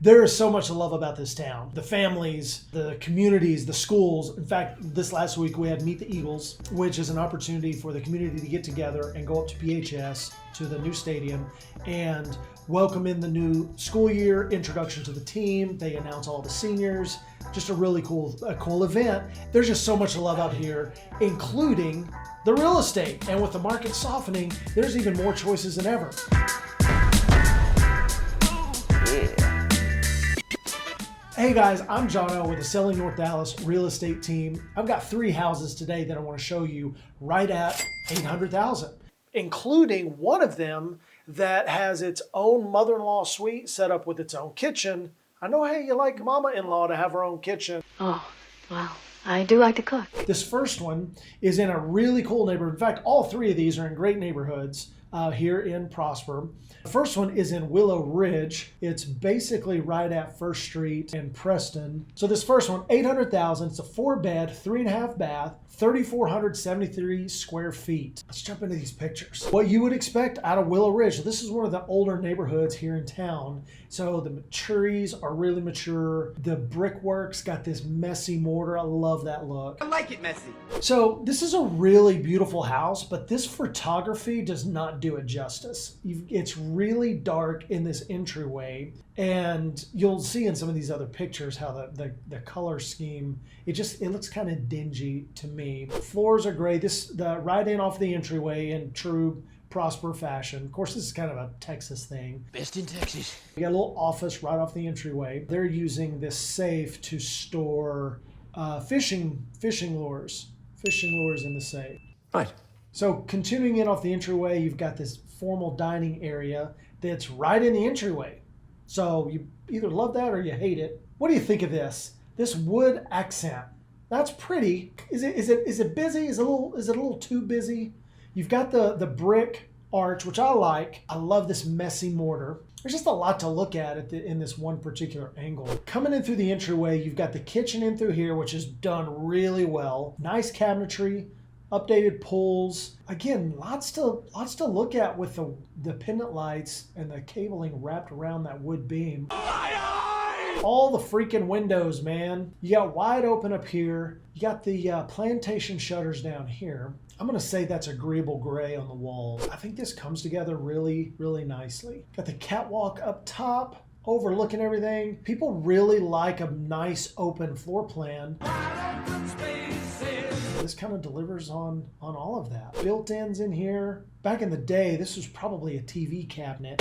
There is so much to love about this town. The families, the communities, the schools. In fact, this last week we had Meet the Eagles, which is an opportunity for the community to get together and go up to PHS, to the new stadium, and welcome in the new school year, introduction to the team. They announce all the seniors. Just a really cool event. There's just so much to love out here, including the real estate. And with the market softening, there's even more choices than ever. Hey guys, I'm Jono with the Selling North Dallas real estate team. I've got 3 houses today that I want to show you right at $800,000, including one of them that has its own mother-in-law suite set up with its own kitchen. I know how you like mama-in-law to have her own kitchen. Oh, well, I do like to cook. This first one is in a really cool neighborhood. In fact, all 3 of these are in great neighborhoods here in Prosper. The first one is in Willow Ridge. It's basically right at First Street in Preston. So this first one, $800,000. It's a 4-bed, 3.5 bath, 3,473 square feet. Let's jump into these pictures. What you would expect out of Willow Ridge. So this is one of the older neighborhoods here in town. So the trees are really mature. The brickwork's got this messy mortar. I love that look. I like it messy. So this is a really beautiful house, but this photography does not do it justice. It's really dark in this entryway, and you'll see in some of these other pictures how the color scheme, it looks kind of dingy to me. Floors are gray. The right in off the entryway in true Prosper fashion. Of course, this is kind of a Texas thing. Best in Texas. You got a little office right off the entryway. They're using this safe to store fishing lures. Fishing lures in the safe. Right. So continuing in off the entryway, you've got this formal dining area that's right in the entryway. So you either love that or you hate it. What do you think of this? This wood accent. That's pretty. Is it busy? Is it a little too busy? You've got the brick arch, which I like. I love this messy mortar. There's just a lot to look at in this one particular angle. Coming in through the entryway, you've got the kitchen in through here, which is done really well. Nice cabinetry, updated pools. Again, lots to look at with the pendant lights and the cabling wrapped around that wood beam. All the freaking windows, man. You got wide open up here. You got the plantation shutters down here. I'm going to say that's agreeable gray on the walls. I think this comes together really, really nicely. Got the catwalk up top, overlooking everything. People really like a nice open floor plan. This kind of delivers on all of that. Built-ins in here. Back in the day, this was probably a TV cabinet.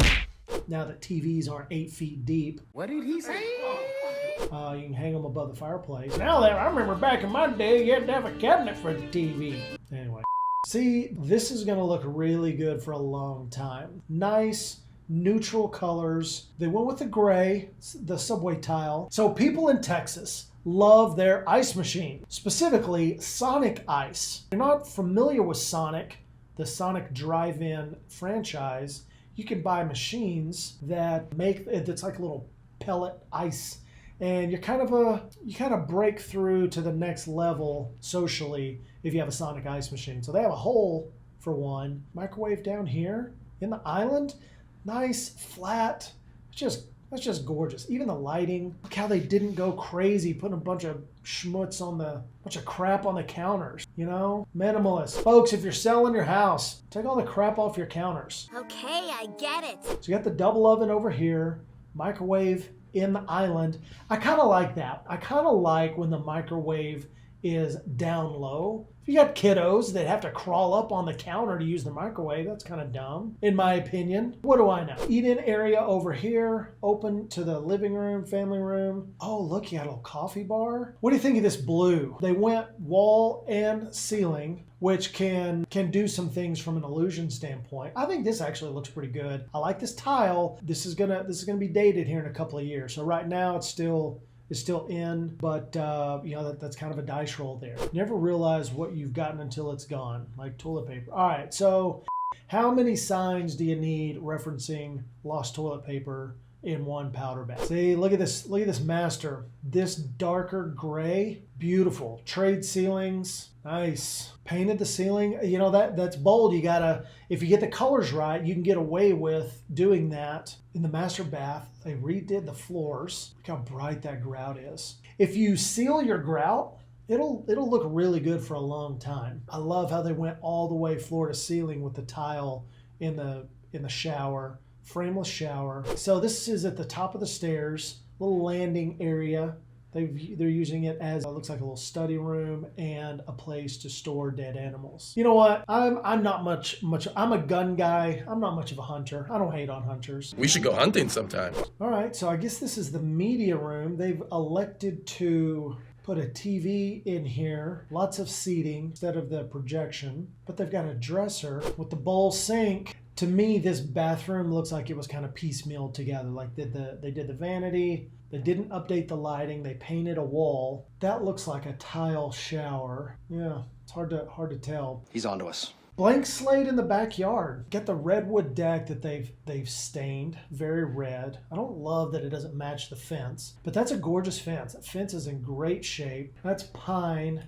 Now that TVs aren't 8 feet deep. What did he say? You can hang them above the fireplace. Now that I remember back in my day, you had to have a cabinet for the TV. Anyway. See, this is going to look really good for a long time. Nice, neutral colors. They went with the gray, the subway tile. So people in Texas love their ice machine, specifically Sonic Ice. If you're not familiar with Sonic, the Sonic Drive-In franchise, you can buy machines that it's like a little pellet ice, and you kind of break through to the next level socially if you have a Sonic Ice machine. So they have a hole for one. Microwave down here in the island, nice, flat. That's just gorgeous. Even the lighting. Look how they didn't go crazy putting a bunch of crap on the counters. You know, minimalist. Folks, if you're selling your house, take all the crap off your counters. Okay, I get it. So you got the double oven over here, microwave in the island. I kind of like that. I kind of like when the microwave is down low. If you got kiddos that have to crawl up on the counter to use the microwave, that's kind of dumb, in my opinion. What do I know? Eat-in area over here, open to the living room, family room. Oh, look, you got a little coffee bar. What do you think of this blue? They went wall and ceiling, which can do some things from an illusion standpoint. I think this actually looks pretty good. I like this tile. This is gonna be dated here in a couple of years. So right now it's still in, but that's kind of a dice roll there. Never realize what you've gotten until it's gone, like toilet paper. All right, so how many signs do you need referencing lost toilet paper in one powder bath. See, look at this master. This darker gray, beautiful. Trade ceilings, nice. Painted the ceiling, you know, that's bold. You gotta, if you get the colors right, you can get away with doing that. In the master bath, they redid the floors. Look how bright that grout is. If you seal your grout, it'll look really good for a long time. I love how they went all the way floor to ceiling with the tile in the shower, frameless shower. So this is at the top of the stairs, little landing area. They're using it as, it looks like a little study room and a place to store dead animals. You know what? I'm not much. I'm a gun guy. I'm not much of a hunter. I don't hate on hunters. We should go hunting sometime. All right, so I guess this is the media room. They've elected to put a TV in here, lots of seating instead of the projection, but they've got a dresser with the bowl sink. To me, this bathroom looks like it was kind of piecemealed together. Like they did the vanity, they didn't update the lighting, they painted a wall. That looks like a tile shower. Yeah, it's hard to tell. He's onto us. Blank slate in the backyard. Got the redwood deck that they've stained, very red. I don't love that it doesn't match the fence, but that's a gorgeous fence. That fence is in great shape. That's pine,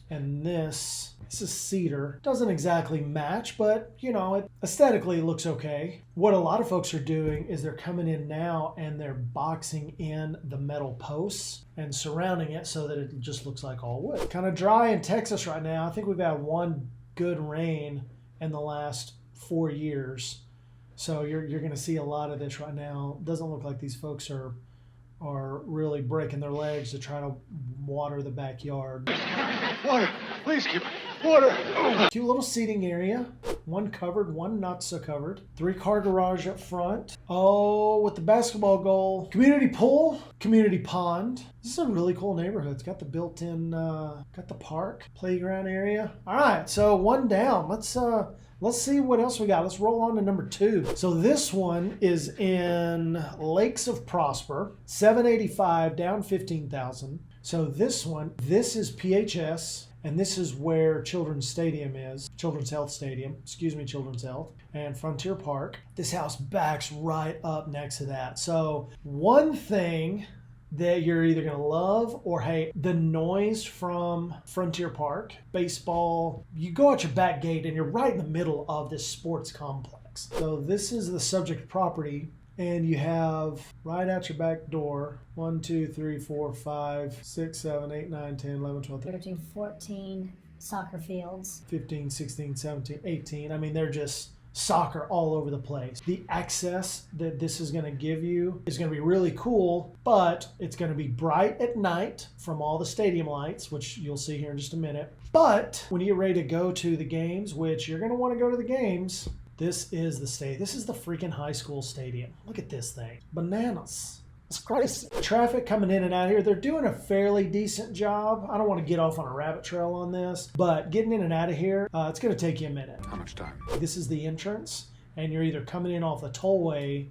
and this is cedar. Doesn't exactly match, but you know, it aesthetically looks okay. What a lot of folks are doing is they're coming in now and they're boxing in the metal posts and surrounding it so that it just looks like all wood. Kind of dry in Texas right now. I think we've had one good rain in the last 4 years, so you're going to see a lot of this right now. Doesn't look like these folks are really breaking their legs to try to water the backyard. Water, please, Skip. Water. Cute little seating area. One covered, one not so covered. 3-car garage up front. Oh, with the basketball goal. Community pool, community pond. This is a really cool neighborhood. It's got the built-in, got the park, playground area. All right, so one down. Let's see what else we got. Let's roll on to number 2. So this one is in Lakes of Prosper, 785 down 15,000. So this is PHS, and this is where Children's Stadium is. Children's Health Stadium, Children's Health, and Frontier Park. This house backs right up next to that. So one thing that you're either going to love or hate, the noise from Frontier Park, baseball. You go out your back gate and you're right in the middle of this sports complex. So this is the subject property, and you have right out your back door 1, 2, 3, 4, 5, 6, 7, 8, 9, 10, 11, 12, 13, 14 soccer fields. 15, 16, 17, 18. I mean, they're just soccer all over the place. The access that this is going to give you is going to be really cool, but it's going to be bright at night from all the stadium lights, which you'll see here in just a minute. But when you get ready to go to the games, which you're going to want to go to the games, this is the stadium. This is the freaking high school stadium. Look at this thing. Bananas. It's crazy. Traffic coming in and out here, they're doing a fairly decent job. I don't want to get off on a rabbit trail on this, but getting in and out of here, it's going to take you a minute. How much time? This is the entrance, and you're either coming in off the tollway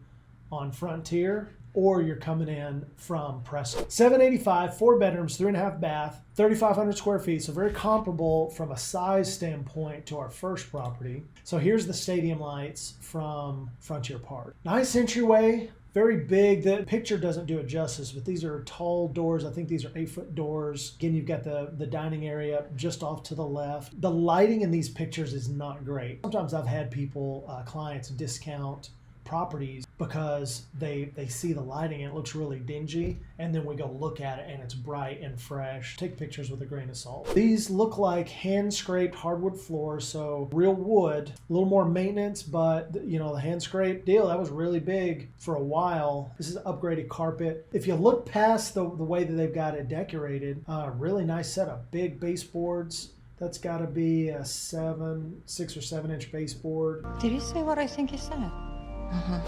on Frontier, or you're coming in from Preston. 785, 4 bedrooms, 3.5 bath, 3,500 square feet, so very comparable from a size standpoint to our first property. So here's the stadium lights from Frontier Park. Nice entryway. Very big. The picture doesn't do it justice, but these are tall doors. I think these are 8-foot doors. Again, you've got the dining area just off to the left. The lighting in these pictures is not great. Sometimes I've had people, clients, discount properties because they see the lighting and it looks really dingy, and then we go look at it and it's bright and fresh. Take pictures with a grain of salt. These look like hand scraped hardwood floors, so real wood, a little more maintenance, but you know, the hand scrape deal, that was really big for a while. This is upgraded carpet. If you look past the way that they've got it decorated, really nice setup. Big baseboards. That's got to be a 6 or 7 inch baseboard. Did you say what I think you said?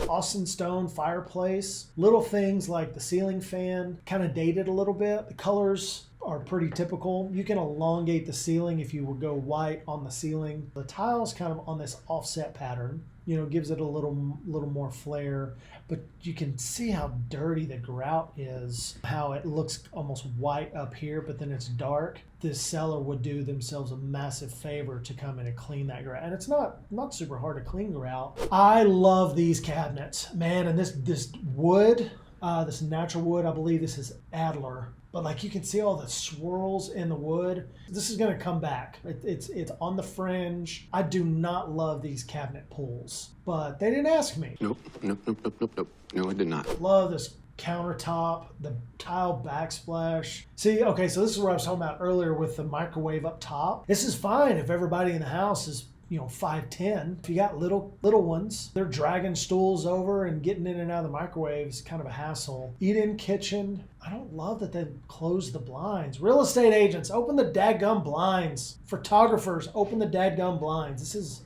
Austin stone fireplace. Little things like the ceiling fan, kind of dated a little bit. The colors are pretty typical. You can elongate the ceiling if you would go white on the ceiling. The tiles kind of on this offset pattern. gives it a little more flair. But you can see how dirty the grout is, how it looks almost white up here, but then it's dark. This seller would do themselves a massive favor to come in and clean that grout. And it's not super hard to clean grout. I love these cabinets, man. And this wood, this natural wood, I believe this is Adler. But like you can see all the swirls in the wood. This is gonna come back. It's on the fringe. I do not love these cabinet pulls, but they didn't ask me. Nope. No, I did not. Love this countertop, the tile backsplash. See, okay, so this is what I was talking about earlier with the microwave up top. This is fine if everybody in the house is 5'10". If you got little ones, they're dragging stools over and getting in and out of the microwave is kind of a hassle. Eat-in kitchen. I don't love that they close the blinds. Real estate agents, open the dadgum blinds. Photographers, open the dadgum blinds. This is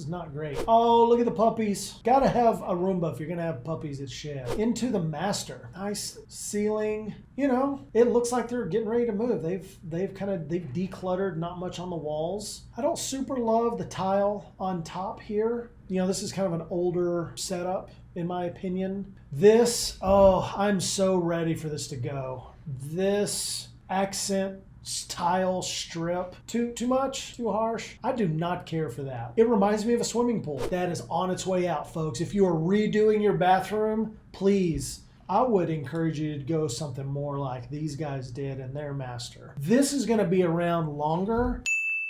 not great. Oh, look at the puppies. Gotta have a Roomba if you're gonna have puppies at shed. Into the master. Nice ceiling. It looks like they're getting ready to move. They've decluttered, not much on the walls. I don't super love the tile on top here. This is kind of an older setup in my opinion. I'm so ready for this to go. This accent tile strip, too much, too harsh. I do not care for that. It reminds me of a swimming pool. That is on its way out, folks. If you are redoing your bathroom, please, I would encourage you to go something more like these guys did in their master. This is going to be around longer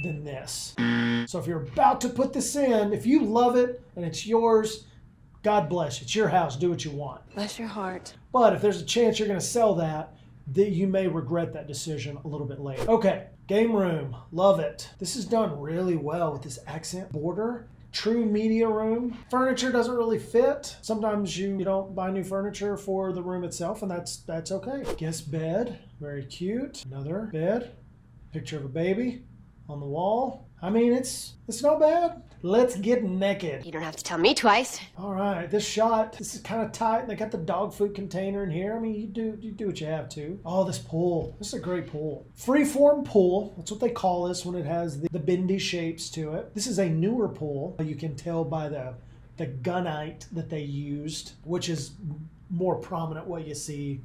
than this. So if you're about to put this in, if you love it and it's yours, God bless you. It's your house. Do what you want. Bless your heart. But if there's a chance you're going to sell that you may regret that decision a little bit later. Okay, game room. Love it. This is done really well with this accent border. True media room. Furniture doesn't really fit. Sometimes you don't buy new furniture for the room itself, and that's okay. Guest bed. Very cute. Another bed. Picture of a baby on the wall. I mean, it's not bad. Let's get naked. You don't have to tell me twice. All right, this is kind of tight. They got the dog food container in here. I mean, you do what you have to. Oh, this pool. This is a great pool. Freeform pool. That's what they call this when it has the bendy shapes to it. This is a newer pool. You can tell by the gunite that they used, which is more prominent what you see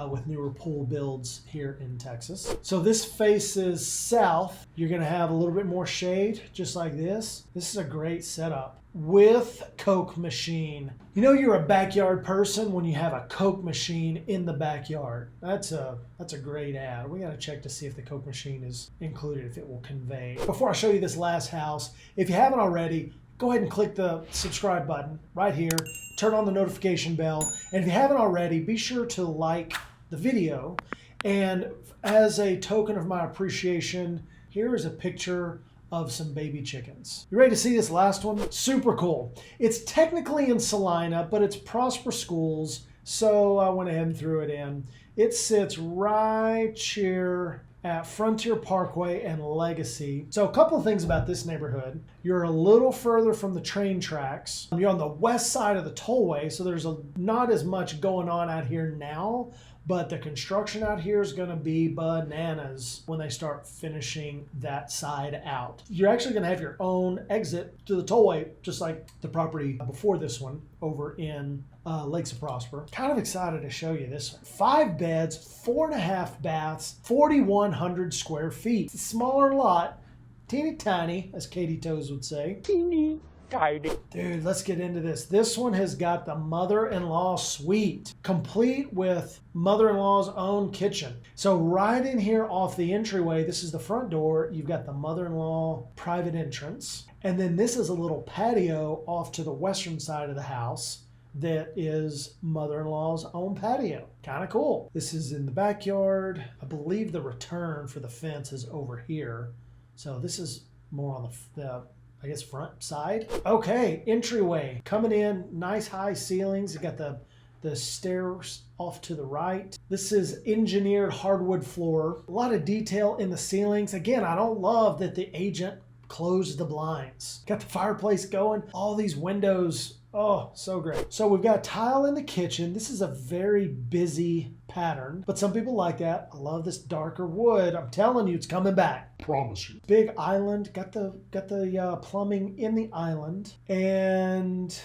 with newer pool builds here in Texas. So this faces south. You're gonna have a little bit more shade, just like this. This is a great setup with Coke machine. You're a backyard person when you have a Coke machine in the backyard. That's a great ad. We gotta check to see if the Coke machine is included, if it will convey. Before I show you this last house, if you haven't already, go ahead and click the subscribe button right here. Turn on the notification bell. And if you haven't already, be sure to like the video. And as a token of my appreciation, here is a picture of some baby chickens. You ready to see this last one? Super cool. It's technically in Salina, but it's Prosper Schools, so I went ahead and threw it in. It sits right here at Frontier Parkway and Legacy. So a couple of things about this neighborhood. You're a little further from the train tracks. You're on the west side of the tollway, so there's not as much going on out here now, but the construction out here is gonna be bananas when they start finishing that side out. You're actually gonna have your own exit to the tollway, just like the property before this one over in Lakes of Prosper. Kind of excited to show you this one. 5 beds, 4.5 baths, 4,100 square feet. It's a smaller lot, teeny tiny, as Katie Toes would say. Teeny tiny. Dude, let's get into this. This one has got the mother-in-law suite, complete with mother-in-law's own kitchen. So right in here off the entryway, this is the front door. You've got the mother-in-law private entrance. And then this is a little patio off to the western side of the house that is mother-in-law's own patio. Kind of cool. This is in the backyard. I believe the return for the fence is over here. So this is more on the I guess front side. Okay, entryway. Coming in, nice high ceilings. You got the stairs off to the right. This is engineered hardwood floor. A lot of detail in the ceilings. Again, I don't love that the agent closed the blinds. Got the fireplace going. All these windows Oh, so great. So we've got tile in the kitchen. This is a very busy pattern, but some people like that. I love this darker wood. I'm telling you, it's coming back. Promise you. Big island. Got the plumbing in the island, and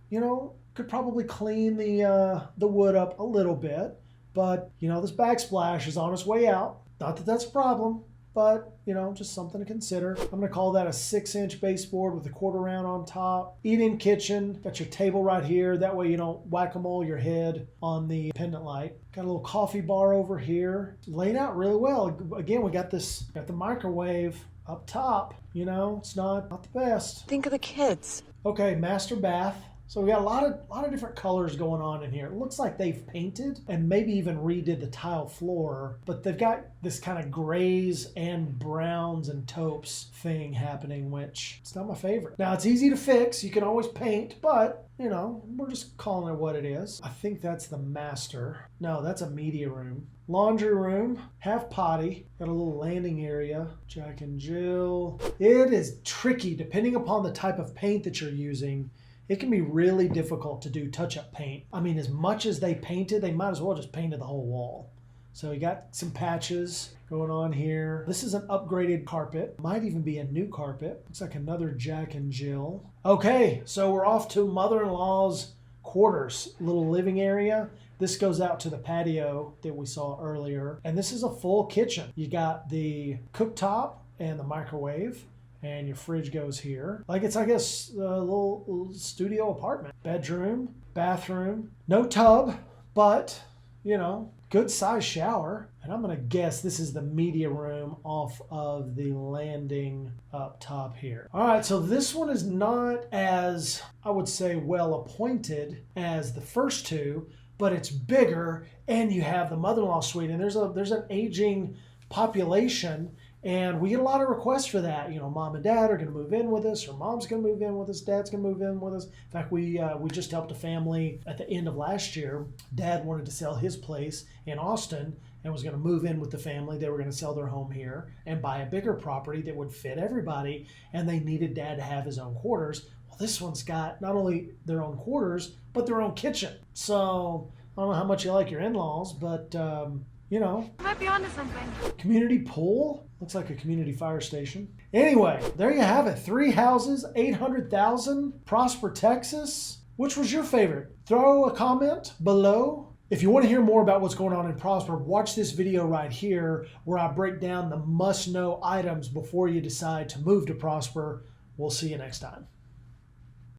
could probably clean the wood up a little bit, but this backsplash is on its way out. Not that that's a problem, but just something to consider. I'm going to call that a 6-inch baseboard with a quarter round on top. Eat-in kitchen. Got your table right here. That way you don't whack-a-mole your head on the pendant light. Got a little coffee bar over here. Laid out really well. Again, we got the microwave up top. It's not the best. Think of the kids. Okay, master bath. So we got a lot of different colors going on in here. It looks like they've painted and maybe even redid the tile floor, but they've got this kind of grays and browns and taupes thing happening, which it's not my favorite. Now, it's easy to fix. You can always paint, but we're just calling it what it is. I think that's the master. No, that's a media room. Laundry room, half potty, got a little landing area, Jack and Jill. It is tricky depending upon the type of paint that you're using. It can be really difficult to do touch-up paint. I mean, as much as they painted, they might as well just painted the whole wall. So you got some patches going on here. This is an upgraded carpet. Might even be a new carpet. Looks like another Jack and Jill. Okay, so we're off to mother-in-law's quarters, little living area. This goes out to the patio that we saw earlier. And this is a full kitchen. You got the cooktop and the microwave. And your fridge goes here. Like it's, I guess, a little studio apartment. Bedroom, bathroom, no tub, but, good size shower. And I'm going to guess this is the media room off of the landing up top here. All right, so this one is not as, I would say, well appointed as the first two, but it's bigger, and you have the mother-in-law suite, and there's an aging population. And we get a lot of requests for that. Mom and dad are going to move in with us, or mom's going to move in with us, dad's going to move in with us. In fact, we just helped a family at the end of last year. Dad wanted to sell his place in Austin and was going to move in with the family. They were going to sell their home here and buy a bigger property that would fit everybody, and they needed dad to have his own quarters. Well, this one's got not only their own quarters, but their own kitchen. So I don't know how much you like your in-laws, but Might be onto something. community pool. Looks like a community fire station. Anyway, there you have it. 3 houses, $800,000, Prosper, Texas. Which was your favorite? Throw a comment below. If you want to hear more about what's going on in Prosper, watch this video right here where I break down the must-know items before you decide to move to Prosper. We'll see you next time.